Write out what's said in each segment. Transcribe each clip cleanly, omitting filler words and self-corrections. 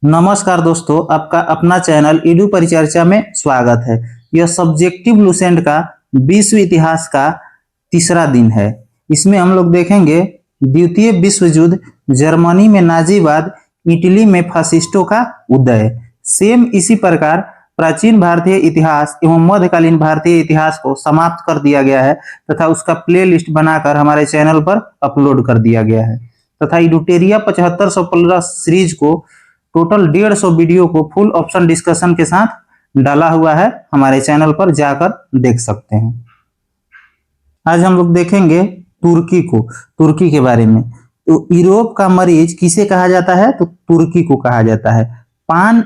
नमस्कार दोस्तों, आपका अपना चैनल इडू परिचर्चा में स्वागत है। यह सब्जेक्टिव लुसेंट का विश्व इतिहास का तीसरा दिन है। इसमें हम लोग देखेंगे द्वितीय विश्व युद्ध, जर्मनी में नाजीवाद, इटली में फासिस्टों का उदय। सेम इसी प्रकार प्राचीन भारतीय इतिहास एवं मध्यकालीन भारतीय इतिहास को समाप्त कर दिया गया है तथा उसका प्लेलिस्ट बनाकर हमारे चैनल पर अपलोड कर दिया गया है तथा इडुटेरिया 7515 सीरीज को टोटल 150 वीडियो को फुल ऑप्शन डिस्कशन के साथ डाला हुआ है। हमारे चैनल पर जाकर देख सकते हैं। आज हम लोग देखेंगे तुर्की के बारे में। तो यूरोप का मरीज किसे कहा जाता है? तो तुर्की को कहा जाता है। पान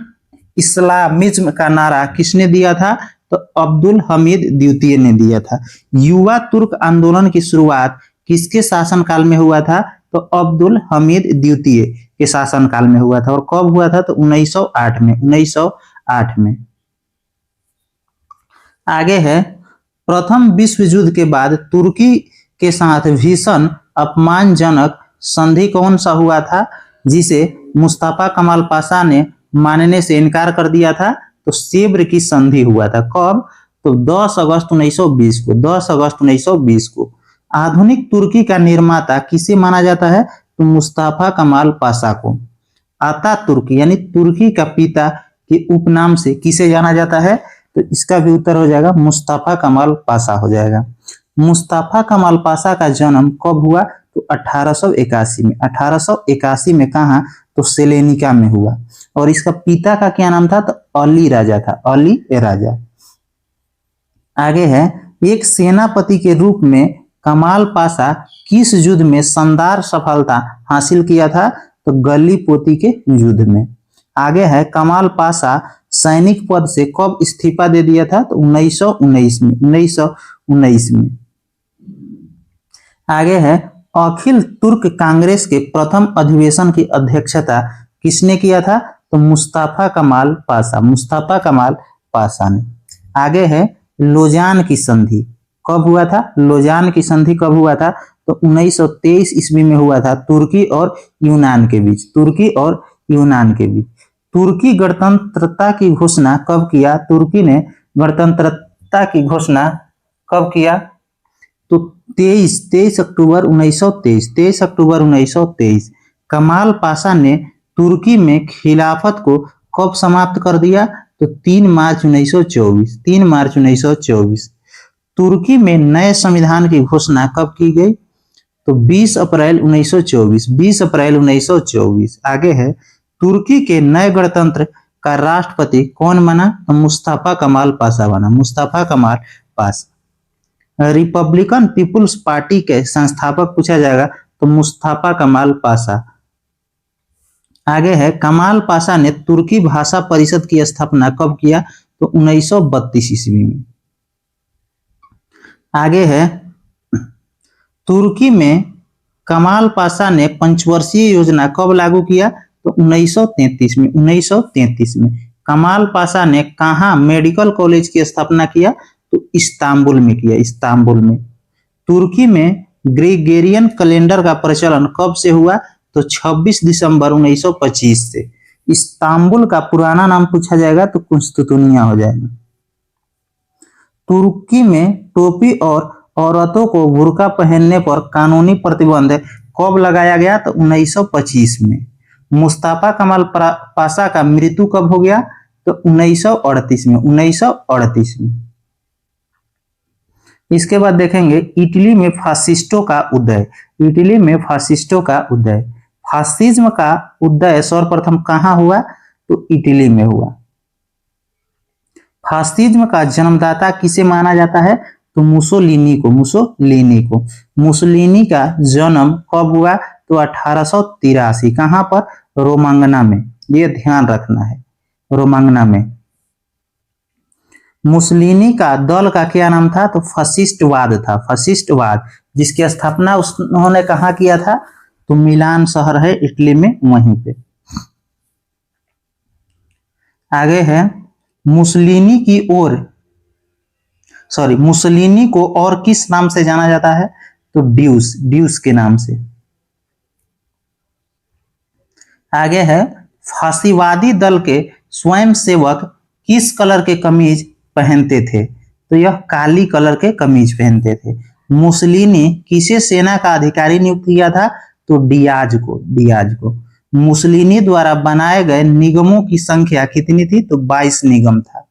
इस्लामिज्म का नारा किसने दिया था? तो अब्दुल हमीद द्वितीय ने दिया था। युवा तुर्क आंदोलन की शुरुआत किसके शासनकाल में हुआ था? तो अब्दुल हमीद द्वितीय के शासनकाल में हुआ था। और कब हुआ था? तो 1908 में। 1908 में। आगे है, प्रथम विश्व युद्ध के बाद तुर्की के साथ भीषण अपमानजनक संधि कौन सा हुआ था जिसे मुस्तफा कमाल पाशा ने मानने से इनकार कर दिया था? तो सेब्र की संधि हुआ था। कब? तो 10 अगस्त 1920 को। 10 अगस्त 1920 को। आधुनिक तुर्की का निर्माता किसे माना जाता है? तो मुस्तफा कमाल पाशा को। आता तुर्की यानी तुर्की का पिता के उपनाम से किसे जाना जाता है? तो इसका भी उत्तर हो जाएगा मुस्तफा कमाल पाशा हो जाएगा। मुस्तफा कमाल पाशा का जन्म कब हुआ? तो 1881 में। 1881 में कहा? तो सेलेनिका में हुआ। और इसका पिता का क्या नाम था? तो अली राजा था। अली राजा। आगे है, एक सेनापति के रूप में कमाल पाशा किस युद्ध में शानदार सफलता हासिल किया था? तो गलीपोती के युद्ध में। आगे है, कमाल पाशा सैनिक पद से कब इस्तीफा दे दिया था? तो 1919 में। 1919 में। आगे है, अखिल तुर्क कांग्रेस के प्रथम अधिवेशन की अध्यक्षता किसने किया था? तो मुस्तफा कमाल पाशा। मुस्तफा कमाल पाशा ने। आगे है, लोजान की संधि कब हुआ था? लोजान की संधि कब हुआ था? तो 1923 ईस्वी में हुआ था, तुर्की और यूनान के बीच। तुर्की और यूनान के बीच। तुर्की गणतंत्रता की घोषणा कब किया? तुर्की ने गणतंत्रता की घोषणा कब किया? तो 23 अक्टूबर 1923। 23 अक्टूबर 1923। कमाल पाशा ने तुर्की में खिलाफत को कब समाप्त कर दिया? तो 3 मार्च 1924। 3 मार्च 1924। तुर्की में नए संविधान की घोषणा कब की गई? तो 20 अप्रैल 1924। 20 अप्रैल 1924। आगे है, तुर्की के नए गणतंत्र का राष्ट्रपति कौन बना? तो मुस्तफा कमाल पाशा बना। मुस्तफा कमाल पाशा। रिपब्लिकन पीपुल्स पार्टी के संस्थापक पूछा जाएगा तो मुस्तफा कमाल पाशा। आगे है, कमाल पाशा ने तुर्की भाषा परिषद की स्थापना कब किया? तो 1932 ईस्वी में। आगे है, तुर्की में कमाल पाशा ने पंचवर्षीय योजना कब लागू किया? तो 1933 में। 1933 में। कमाल पाशा ने कहाँ मेडिकल कॉलेज की स्थापना किया? तो इस्तांबुल में किया। इस्तांबुल में। तुर्की में ग्रेगोरियन कैलेंडर का प्रचलन कब से हुआ? तो 26 दिसंबर 1925 से। इस्तांबुल का पुराना नाम पूछा जाएगा तो कुस्तुतुनिया हो जाएगा। तुर्की में टोपी और औरतों को बुर्का पहनने पर कानूनी प्रतिबंध कब लगाया गया? तो 1925 में। मुस्तफा कमाल पाशा का मृत्यु कब हो गया? तो 1938 में। 1938 में। इसके बाद देखेंगे इटली में फासिस्टों का उदय। इटली में फासिस्टों का उदय। फासिज्म का उदय सर्वप्रथम कहाँ हुआ? तो इटली में हुआ। फासिज्म का जन्मदाता किसे माना जाता है? तो मुसोलिनी को। मुसोलिनी को। मुसोलिनी का जन्म कब हुआ? तो 1883। कहां पर? रोमांगना में। ये ध्यान रखना है, रोमांगना में। मुसोलिनी का दल का क्या नाम था? तो फशिस्टवाद था। फशिस्टवाद, जिसकी स्थापना उन्होंने कहाँ किया था? तो मिलान शहर है इटली में, वहीं पे। आगे है, मुसोलिनी को और किस नाम से जाना जाता है? तो ड्यूस के नाम से। आगे है, फांसीवादी दल के स्वयंसेवक किस कलर के कमीज पहनते थे? तो यह काली कलर के कमीज पहनते थे। मुसोलिनी किसे सेना का अधिकारी नियुक्त किया था? तो डियाज को। मुसोलिनी द्वारा बनाए गए निगमों की संख्या कितनी थी? तो 22 निगम था।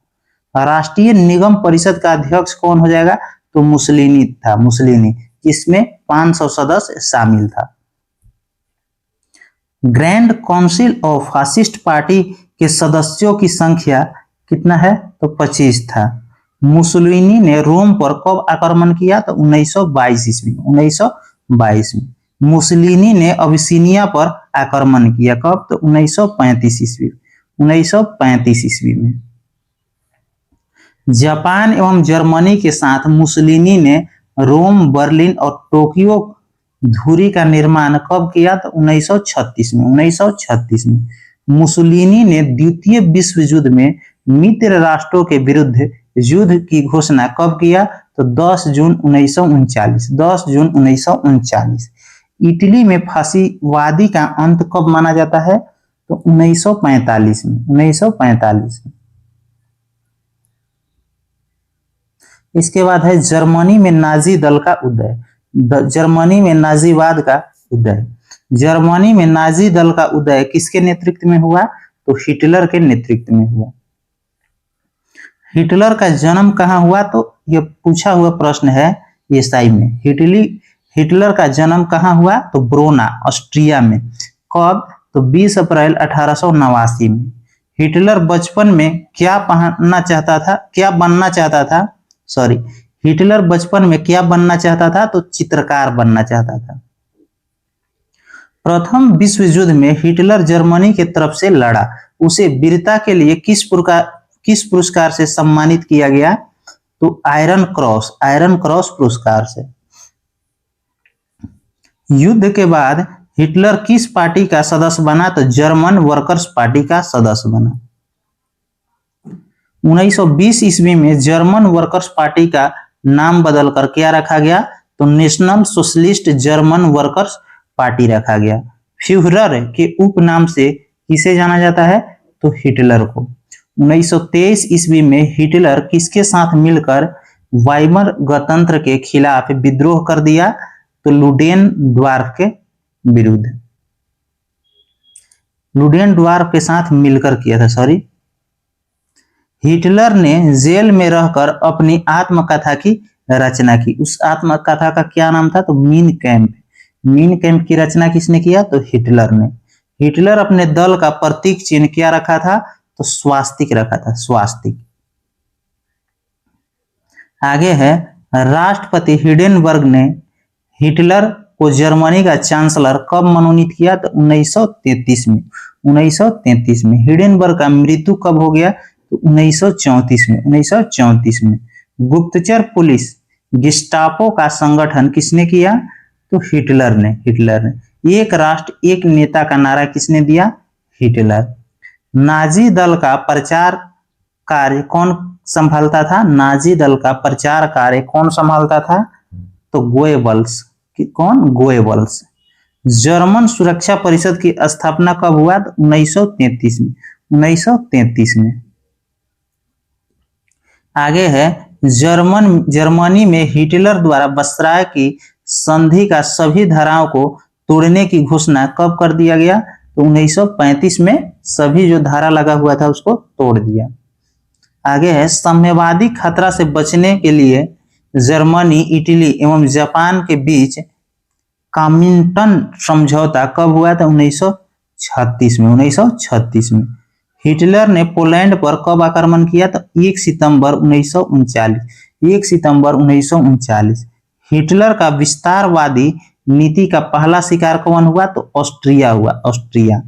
राष्ट्रीय निगम परिषद का अध्यक्ष कौन हो जाएगा? तो मुसोलिनी, जिसमें 500 सदस्य शामिल था। Grand council of fascist party के सदस्यों की संख्या कितना है? तो 25 था। मुसोलिनी ने रोम पर कब आक्रमण किया? तो 1922 ईस्वी में। 1922 में। मुसोलिनी ने अबिसिनिया पर आक्रमण किया कब? तो 1935 ईस्वी 1935 ईस्वी में। जापान एवं जर्मनी के साथ मुसोलिनी ने रोम, बर्लिन और टोक्यो धुरी का निर्माण कब किया? तो 1936 में। 1936 में। मुसोलिनी ने द्वितीय विश्व युद्ध में मित्र राष्ट्रों के विरुद्ध युद्ध की घोषणा कब किया? तो 10 जून 1939। 10 जून 1939। इटली में फांसीवादी का अंत कब माना जाता है? तो 1945 में। 1945 में। इसके बाद है जर्मनी में नाजी दल का उदय। जर्मनी में नाजीवाद का उदय। जर्मनी में नाजी दल का उदय किसके नेतृत्व में हुआ? तो हिटलर के नेतृत्व में हुआ। हिटलर का जन्म कहाँ हुआ? तो यह पूछा हुआ प्रश्न है एसआई में। हिटलर का जन्म कहाँ हुआ? तो ब्रोना, ऑस्ट्रिया में। कब? तो 20 अप्रैल 1889 में। हिटलर बचपन में क्या बनना चाहता था? हिटलर बचपन में क्या बनना चाहता था? तो चित्रकार बनना चाहता था। प्रथम विश्व युद्ध में हिटलर जर्मनी के तरफ से लड़ा। उसे वीरता के लिए किस पुरस्कार से सम्मानित किया गया? तो आयरन क्रॉस पुरस्कार से। युद्ध के बाद हिटलर किस पार्टी का सदस्य बना? तो जर्मन वर्कर्स पार्टी का सदस्य बना। 1920 ईस्वी में जर्मन वर्कर्स पार्टी का नाम बदलकर क्या रखा गया? तो national socialist German workers party रखा गया। फ्यूहरर के उपनाम से किसे जाना जाता है? तो हिटलर को। 1923 ईस्वी में हिटलर किसके साथ मिलकर वाइमर गणतंत्र के खिलाफ विद्रोह कर दिया? तो लुडेनडॉर्फ के विरुद्ध। लुडेनडॉर्फ के साथ मिलकर किया था। हिटलर ने जेल में रहकर अपनी आत्मकथा की रचना की। उस आत्मकथा का क्या नाम था? तो मीन कैंप की रचना किसने किया? तो हिटलर ने। हिटलर अपने दल का प्रतीक चिन्ह क्या रखा था? तो स्वास्तिक रखा था, स्वास्तिक। आगे है राष्ट्रपति हिडेनबर्ग ने हिटलर को जर्मनी का चांसलर कब मनोनीत किया? तो 1933 में। 1933 में। हिडेनबर्ग का मृत्यु कब हो गया? तो 1934 में। 1934 में। गुप्तचर पुलिस गेस्टापो का संगठन किसने किया? तो हिटलर ने। एक राष्ट्र एक नेता का नारा किसने दिया? हिटलर। नाजी दल का प्रचार कार्य कौन संभालता था? नाजी दल का प्रचार कार्य कौन संभालता था? तो गोएबल्स। कौन? गोएबल्स। जर्मन सुरक्षा परिषद की स्थापना कब हुआ? 1933 में। 1933 में। आगे है जर्मनी में हिटलर द्वारा बसराय की संधि का सभी धाराओं को तोड़ने की घोषणा कब कर दिया गया? तो 1935 में सभी जो धारा लगा हुआ था उसको तोड़ दिया। आगे है साम्यवादी खतरा से बचने के लिए जर्मनी, इटली एवं जापान के बीच कामिंटन समझौता कब हुआ था? 1936 में। 1936 में। हिटलर ने पोलैंड पर कब आक्रमण किया? तो 1 सितंबर 1939। 1 सितंबर 1939। हिटलर का विस्तारवादी नीति का पहला शिकार कौन हुआ? तो ऑस्ट्रिया हुआ, ऑस्ट्रिया।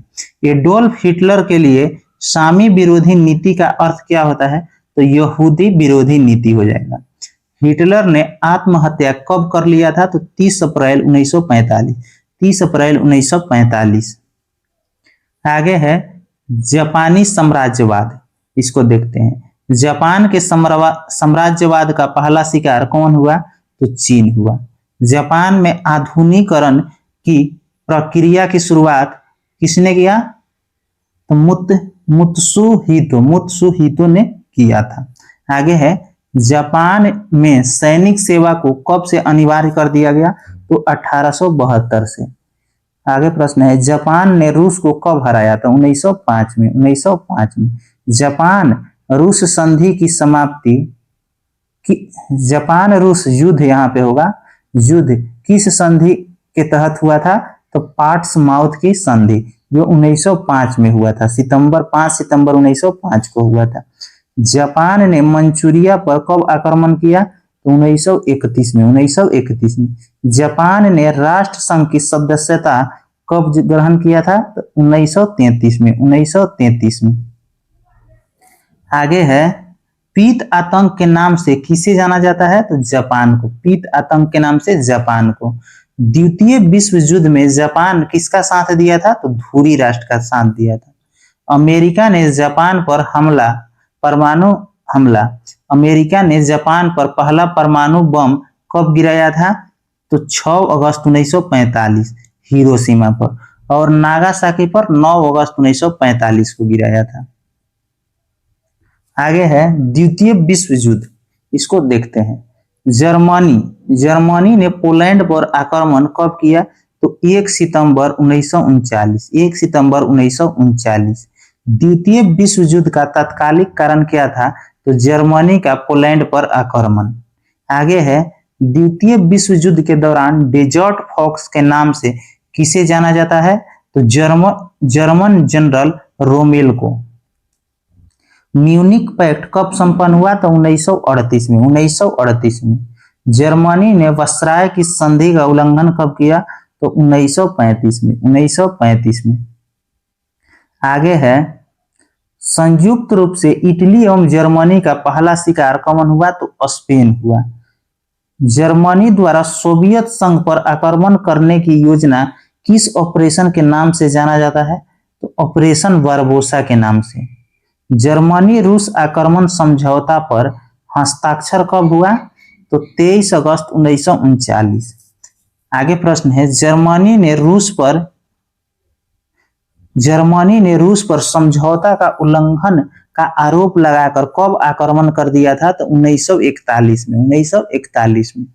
एडोल्फ हिटलर के लिए सामी विरोधी नीति का अर्थ क्या होता है? तो यहूदी विरोधी नीति हो जाएगा। हिटलर ने आत्महत्या कब कर लिया था? तो 30 अप्रैल 1945। 30 अप्रैल 1945। आगे है जापानी साम्राज्यवाद, इसको देखते हैं। जापान के साम्राज्यवाद का पहला शिकार कौन हुआ? तो चीन हुआ। जापान में आधुनिकीकरण की प्रक्रिया की शुरुआत किसने किया? तो मुत्सुहितो ने किया था। आगे है जापान में सैनिक सेवा को कब से अनिवार्य कर दिया गया, तो 1872 से। आगे प्रश्न है जापान ने रूस को कब हराया, तो 1905 में। 1905 में जापान रूस संधि की समाप्ति जापान रूस युद्ध यहाँ पे होगा, युद्ध किस संधि के तहत हुआ था, तो पोर्ट्समाउथ की संधि, जो 1905 में हुआ था। 5 सितंबर 1905 को हुआ था। जापान ने मंचूरिया पर कब आक्रमण किया, तो 1931 में। 1931 में जापान ने राष्ट्र संघ की सदस्यता कब ग्रहण किया था, तो 1933 में। 1933 में। आगे है पीत आतंक के नाम से किसे जाना जाता है, तो जापान को। पीत आतंक के नाम से जापान को। द्वितीय विश्व युद्ध में जापान किसका साथ दिया था, तो धुरी राष्ट्र का साथ दिया था। अमेरिका ने जापान पर परमाणु हमला, अमेरिका ने जापान पर पहला परमाणु बम कब गिराया था, तो 6 अगस्त 1945 हिरोशिमा पर, और नागासाकी पर 9 अगस्त 1945 को गिराया था। आगे है द्वितीय विश्व युद्ध, इसको देखते हैं। जर्मनी ने पोलैंड पर आक्रमण कब किया, तो 1 सितंबर 1939। 1 सितंबर 1939। द्वितीय विश्व युद्ध का तात्कालिक कारण क्या था, तो जर्मनी का पोलैंड पर आक्रमण। आगे है द्वितीय विश्व युद्ध के दौरान डेजर्ट फॉक्स के नाम से किसे जाना जाता है, तो जर्मन जनरल रोमेल को। म्यूनिक पैक्ट कब संपन्न हुआ, तो 1938 में। 1938 में। जर्मनी ने वायसराय की संधि का उल्लंघन कब किया, तो 1935 में। 1935 में। आगे है संयुक्त रूप से इटली एवं जर्मनी का पहला शिकार कब हुआ, तो स्पेन हुआ। जर्मनी द्वारा सोवियत संघ पर आक्रमण करने की योजना किस ऑपरेशन के नाम से जाना जाता है, तो ऑपरेशन बारबोसा के नाम से। जर्मनी रूस आक्रमण समझौता पर हस्ताक्षर कब हुआ, तो 23 अगस्त 1939। आगे प्रश्न है जर्मनी ने रूस पर समझौता का उल्लंघन का आरोप लगाकर कब आक्रमण कर दिया था, तो 1941 में। 1941 में।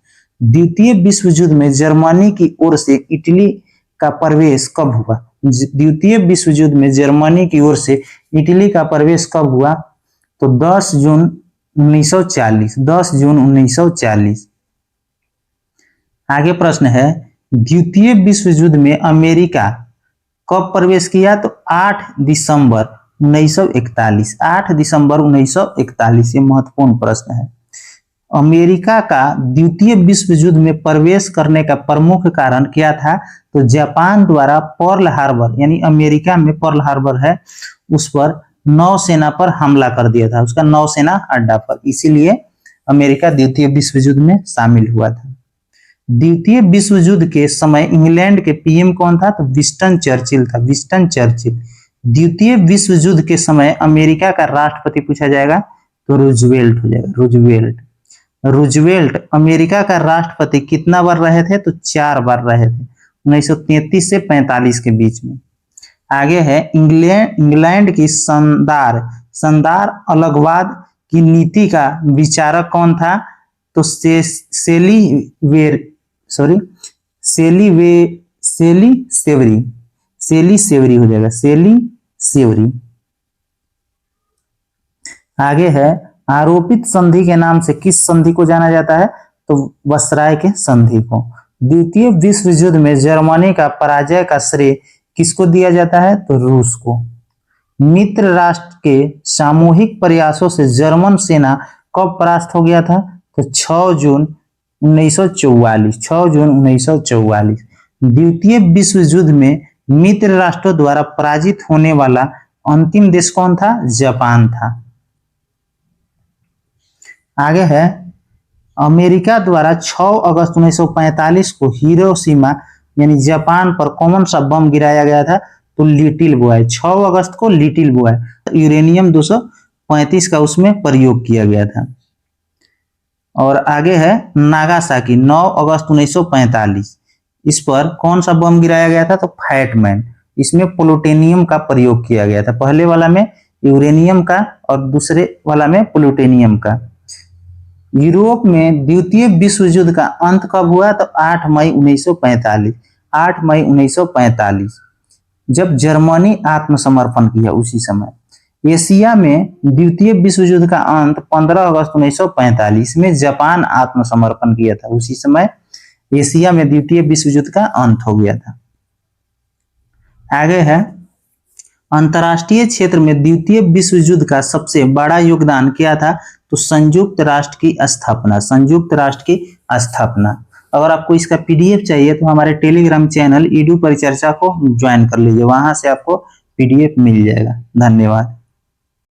द्वितीय विश्व युद्ध में जर्मनी की ओर से इटली का प्रवेश कब हुआ, द्वितीय विश्व युद्ध में जर्मनी की ओर से इटली का प्रवेश कब हुआ, तो 10 जून 1940। 10 जून 1940। आगे प्रश्न है द्वितीय विश्व युद्ध में अमेरिका कब प्रवेश किया, तो 8 दिसंबर 1941। 8 दिसंबर 1941। ये महत्वपूर्ण प्रश्न है। अमेरिका का द्वितीय विश्व युद्ध में प्रवेश करने का प्रमुख कारण क्या था, तो जापान द्वारा पर्ल हार्बर, यानी अमेरिका में पर्ल हार्बर है, उस पर नौसेना पर हमला कर दिया था, उसका नौसेना अड्डा पर, इसीलिए अमेरिका द्वितीय विश्व युद्ध में शामिल हुआ था। द्वितीय विश्व युद्ध के समय इंग्लैंड के पीएम कौन था, तो विंस्टन चर्चिल था। Winston Churchill. द्वितीय विश्व युद्ध के समय अमेरिका का राष्ट्रपति पूछा जाएगा, तो रूजवेल्ट हो जाएगा। रूजवेल्ट। रूजवेल्ट अमेरिका का राष्ट्रपति कितना बार रहे थे, तो 4 बार रहे थे, 1933 से 45 के बीच में। आगे है इंग्लैंड की शानदार अलगवाद की नीति का विचारक कौन था, तो सेली सेवरी हो जाएगा। सेली सेवरी। आगे है आरोपित संधि के नाम से किस संधि को जाना जाता है, तो वायसराय के संधि को। द्वितीय विश्व युद्ध में जर्मनी का पराजय का श्रेय किसको दिया जाता है, तो रूस को। मित्र राष्ट्र के सामूहिक प्रयासों से जर्मन सेना कब परास्त हो गया था, तो 6 जून 1944। 6 जून 1944। द्वितीय विश्व युद्ध में मित्र राष्ट्रों द्वारा पराजित होने वाला अंतिम देश कौन था, जापान था। आगे है अमेरिका द्वारा 6 अगस्त 1945 को हिरोशिमा यानी जापान पर कौन सा बम गिराया गया था, तो लिटिल बॉय। 6 अगस्त को लिटिल बॉय यूरेनियम 235 का उसमें प्रयोग किया गया था। और आगे है नागासाकी 9 अगस्त 1945, इस पर कौन सा बम गिराया गया था, तो फैटमैन। इसमें प्लूटोनियम का प्रयोग किया गया था। पहले वाला में यूरेनियम का और दूसरे वाला में प्लूटोनियम का। यूरोप में द्वितीय विश्व युद्ध का अंत कब हुआ? तो 8 मई 1945। 8 मई 1945 जब जर्मनी आत्मसमर्पण किया उसी समय। एशिया में द्वितीय विश्व युद्ध का अंत 15 अगस्त 1945 में जापान आत्मसमर्पण किया था। उसी समय एशिया में द्वितीय विश्व युद्ध का अंत हो गया था। आगे है, अंतर्राष्ट्रीय क्षेत्र में द्वितीय विश्व युद्ध का सबसे बड़ा योगदान क्या था? तो संयुक्त राष्ट्र की स्थापना। संयुक्त राष्ट्र की स्थापना। अगर आपको इसका पीडीएफ चाहिए तो हमारे टेलीग्राम चैनल ईडू परिचर्चा को ज्वाइन कर लीजिए, वहां से आपको पीडीएफ मिल जाएगा। धन्यवाद।